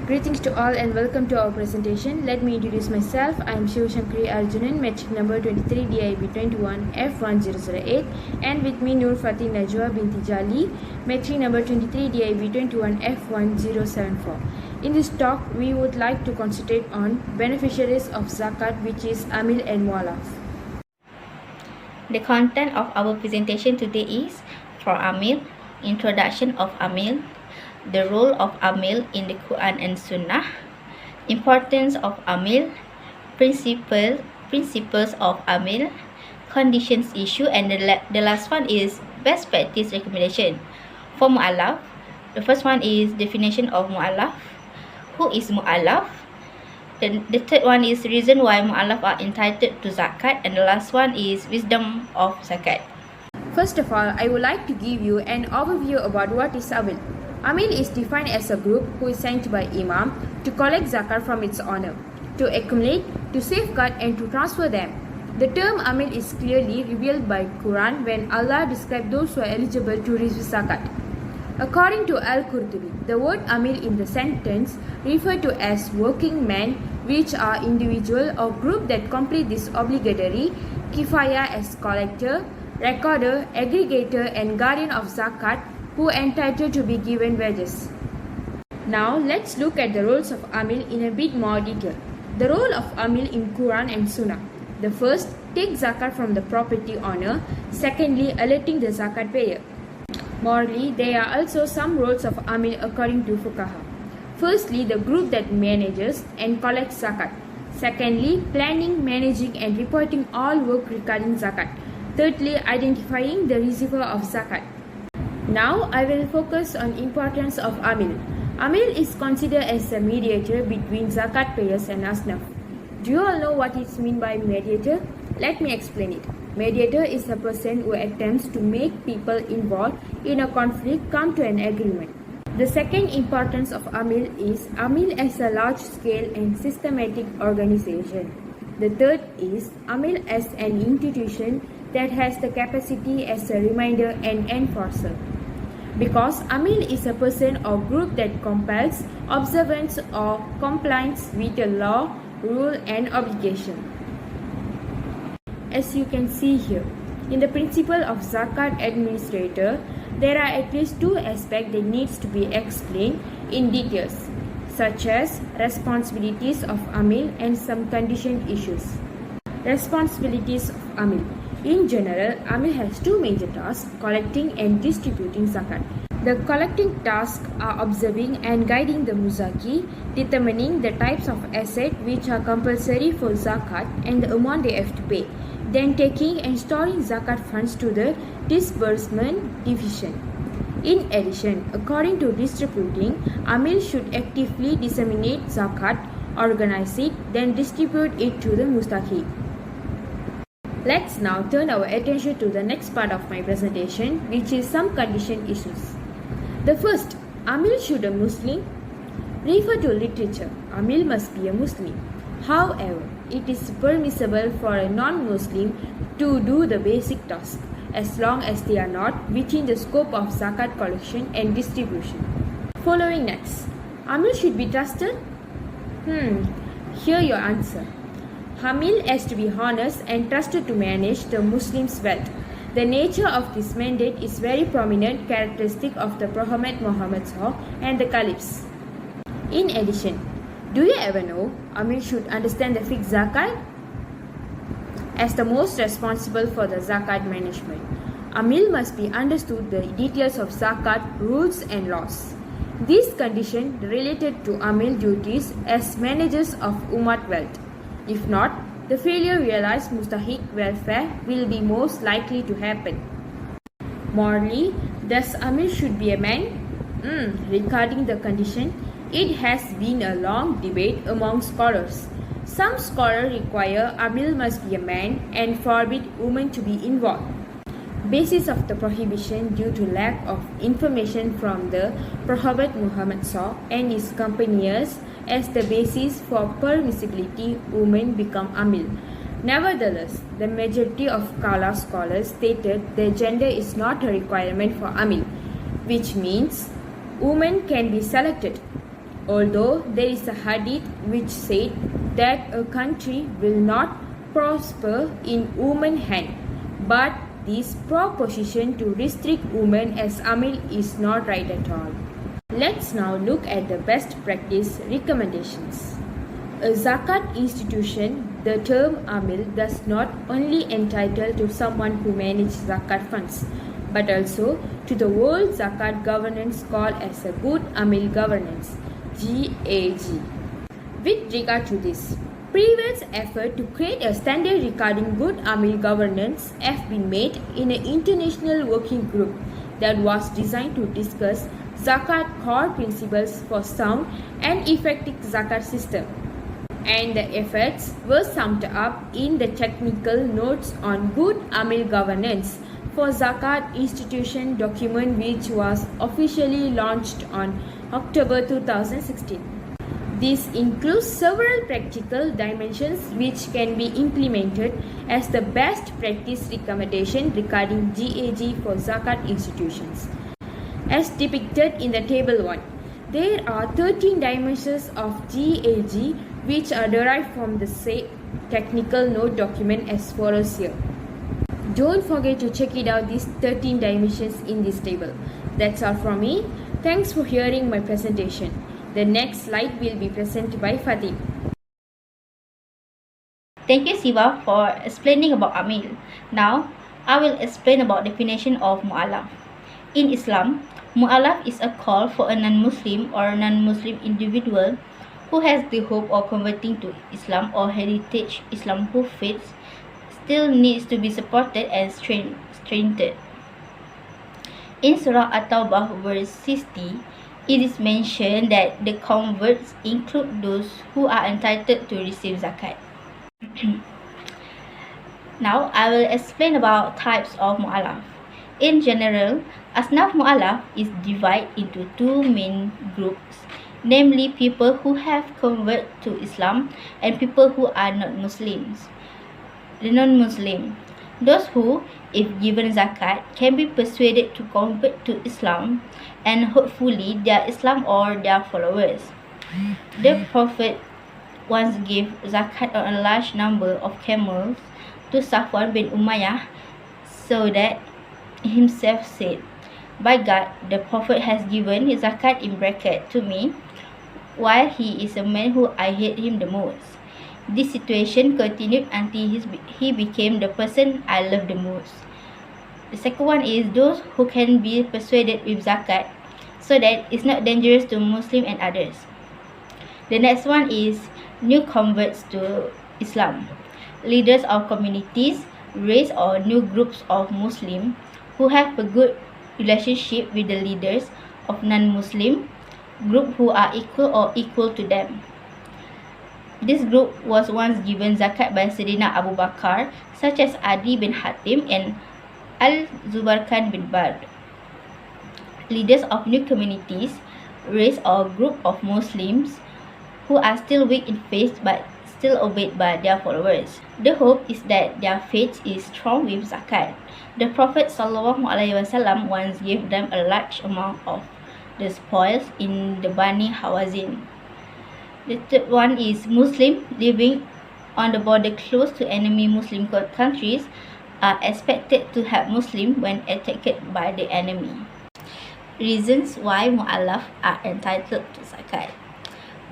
Greetings to all and welcome to our presentation. Let me introduce myself. I am SIVASANGARY ARJUNAN, metric number 23 DIB 21 F1008, and with me Fatin NAJWA BINTI JALI, metric number 23 DIB 21 F1074. In this talk, we would like to concentrate on beneficiaries of zakat, which is Amil and Muallaf. The content of our presentation today is for Amil, introduction of Amil, the role of Amil in the Quran and Sunnah, importance of Amil, principles of Amil, conditions issue, and the last one is best practice recommendation. For Muallaf, the first one is definition of Muallaf. Who is Muallaf? The third one is reason why Muallaf are entitled to zakat, and the last one is wisdom of zakat. First of all, I would like to give you an overview about what is Amil. Amil is defined as a group who is sent by Imam to collect zakat from its owner, to accumulate, to safeguard, and to transfer them. The term Amil is clearly revealed by Quran when Allah described those who are eligible to receive zakat. According to Al-Qurtubi, the word Amil in the sentence referred to as working men, which are individual or group that complete this obligatory kifaya as collector, recorder, aggregator, and guardian of zakat, who are entitled to be given wages. Now let's look at the roles of Amil in a bit more detail. The role of Amil in Quran and Sunnah. The first, take zakat from the property owner. Secondly, alerting the zakat payer. Morally, there are also some roles of Amil according to Fuqaha. Firstly, the group that manages and collects zakat. Secondly, planning, managing, and reporting all work regarding zakat. Thirdly, identifying the receiver of zakat. Now, I will focus on importance of Amil. Amil is considered as a mediator between zakat payers and asnaf. Do you all know what is meant by mediator? Let me explain it. Mediator is a person who attempts to make people involved in a conflict come to an agreement. The second importance of Amil is Amil as a large-scale and systematic organization. The third is Amil as an institution that has the capacity as a reminder and enforcer. Because Amil is a person or group that compels observance or compliance with a law, rule, and obligation. As you can see here, in the principle of zakat administrator, there are at least two aspects that needs to be explained in details, such as responsibilities of Amil and some condition issues. Responsibilities of Amil. In general, Amil has two major tasks, collecting and distributing zakat. The collecting tasks are observing and guiding the muzaki, determining the types of assets which are compulsory for zakat and the amount they have to pay, then taking and storing zakat funds to the disbursement division. In addition, according to distributing, Amil should actively disseminate zakat, organize it, then distribute it to the mustahik. Let's now turn our attention to the next part of my presentation, which is some condition issues. The first, Amil should a Muslim? Refer to literature. Amil must be a Muslim. However, it is permissible for a non-Muslim to do the basic task, as long as they are not within the scope of zakat collection and distribution. Following next, Amil should be trusted? Here your answer. Amil has to be honest and trusted to manage the Muslims' wealth. The nature of this mandate is very prominent characteristic of the Prophet Muhammad and the Caliphs. In addition, do you ever know Amil should understand the Fiqh zakat? As the most responsible for the zakat management, Amil must be understood the details of zakat, rules and laws. These conditions related to Amil duties as managers of Ummah wealth. If not, the failure to realize mustahik welfare will be most likely to happen. Morally, thus Amil should be a man? Regarding the condition, it has been a long debate among scholars. Some scholars require Amil must be a man and forbid women to be involved. Basis of the prohibition due to lack of information from the Prophet Muhammad and his companions as the basis for permissibility, women become Amil. Nevertheless, the majority of Kala scholars stated that gender is not a requirement for Amil, which means women can be selected. Although there is a hadith which said that a country will not prosper in women's hand, but this proposition to restrict women as Amil is not right at all. Let's now look at the best practice recommendations. A zakat institution, the term Amil does not only entitle to someone who manages zakat funds, but also to the whole zakat governance called as a good Amil governance, GAG. With regard to this, previous effort to create a standard regarding good Amil governance have been made in an international working group that was designed to discuss zakat core principles for sound and effective zakat system. And the efforts were summed up in the technical notes on good Amil governance for zakat institution document, which was officially launched on October 2016. This includes several practical dimensions which can be implemented as the best practice recommendation regarding GAG for zakat institutions. As depicted in the table 1, there are 13 dimensions of GAG which are derived from the same technical note document as follows here. Don't forget to check it out, these 13 dimensions in this table. That's all from me. Thanks for hearing my presentation. The next slide will be presented by Fatin. Thank you, Siva, for explaining about Amil. Now, I will explain about definition of Muallaf. In Islam, Muallaf is a call for a non-Muslim or non-Muslim individual who has the hope of converting to Islam or heritage Islam who faith still needs to be supported and strengthened. In Surah At-Tawbah verse 60, it is mentioned that the converts include those who are entitled to receive zakat. Now, I will explain about types of Muallaf. In general, Asnaf Muallaf is divided into two main groups, namely people who have converted to Islam and people who are not Muslims. The non-Muslim, those who, if given zakat, can be persuaded to convert to Islam and hopefully their Islam or their followers. The Prophet once gave zakat on a large number of camels to Safwan bin Umayyah, so that himself said, "By God, the Prophet has given his zakat in bracket to me, while he is a man who I hate him the most." This situation continued until he became the person I love the most. The second one is those who can be persuaded with zakat so that it's not dangerous to Muslim and others. The next one is new converts to Islam, leaders of communities, race or new groups of Muslim who have a good relationship with the leaders of non-Muslim group who are equal to them. This group was once given zakat by Sayyidina Abu Bakar, such as Adi bin Hatim and Al-Zubarkan bin Bard. Leaders of new communities, race or group of Muslims who are still weak in faith but still obeyed by their followers. The hope is that their faith is strong with zakat. The Prophet ﷺ once gave them a large amount of the spoils in the Bani Hawazin. The third one is Muslim living on the border close to enemy Muslim countries are expected to help Muslim when attacked by the enemy. Reasons why Muallaf are entitled to zakat.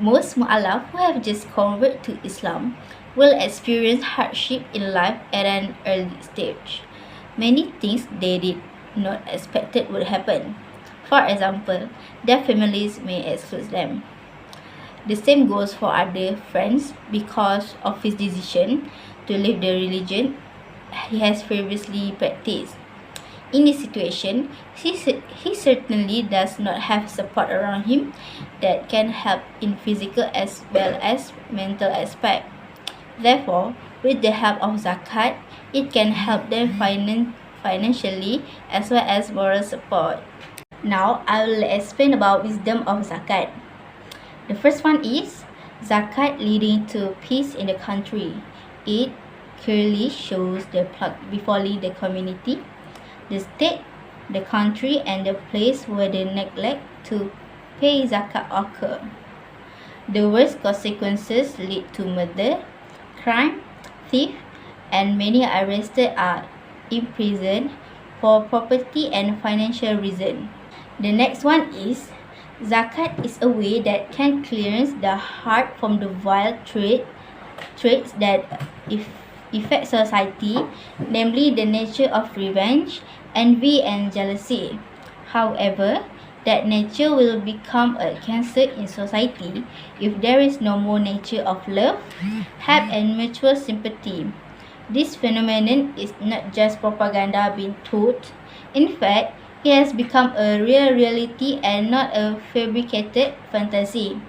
Most Muallaf who have just converted to Islam will experience hardship in life at an early stage. Many things they did not expect would happen. For example, their families may exclude them. The same goes for other friends because of his decision to leave the religion he has previously practiced. In this situation, he certainly does not have support around him that can help in physical as well as mental aspect. Therefore, with the help of zakat, it can help them financially as well as moral support. Now, I will explain about wisdom of zakat. The first one is zakat leading to peace in the country. It clearly shows the plug befalling the community, the state, the country, and the place where the neglect to pay zakat occur. The worst consequences lead to murder, crime, theft, and many arrested are imprisoned for property and financial reason. The next one is zakat is a way that can cleanse the heart from the vile traits that affect society, namely the nature of revenge, envy, and jealousy. However, that nature will become a cancer in society if there is no more nature of love, help, and mutual sympathy. This phenomenon is not just propaganda being taught. In fact, it has become a real reality and not a fabricated fantasy.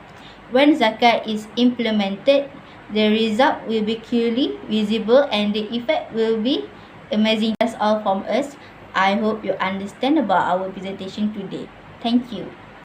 When zakat is implemented, the result will be clearly visible and the effect will be amazing. That's all from us. I hope you understand about our presentation today. Thank you.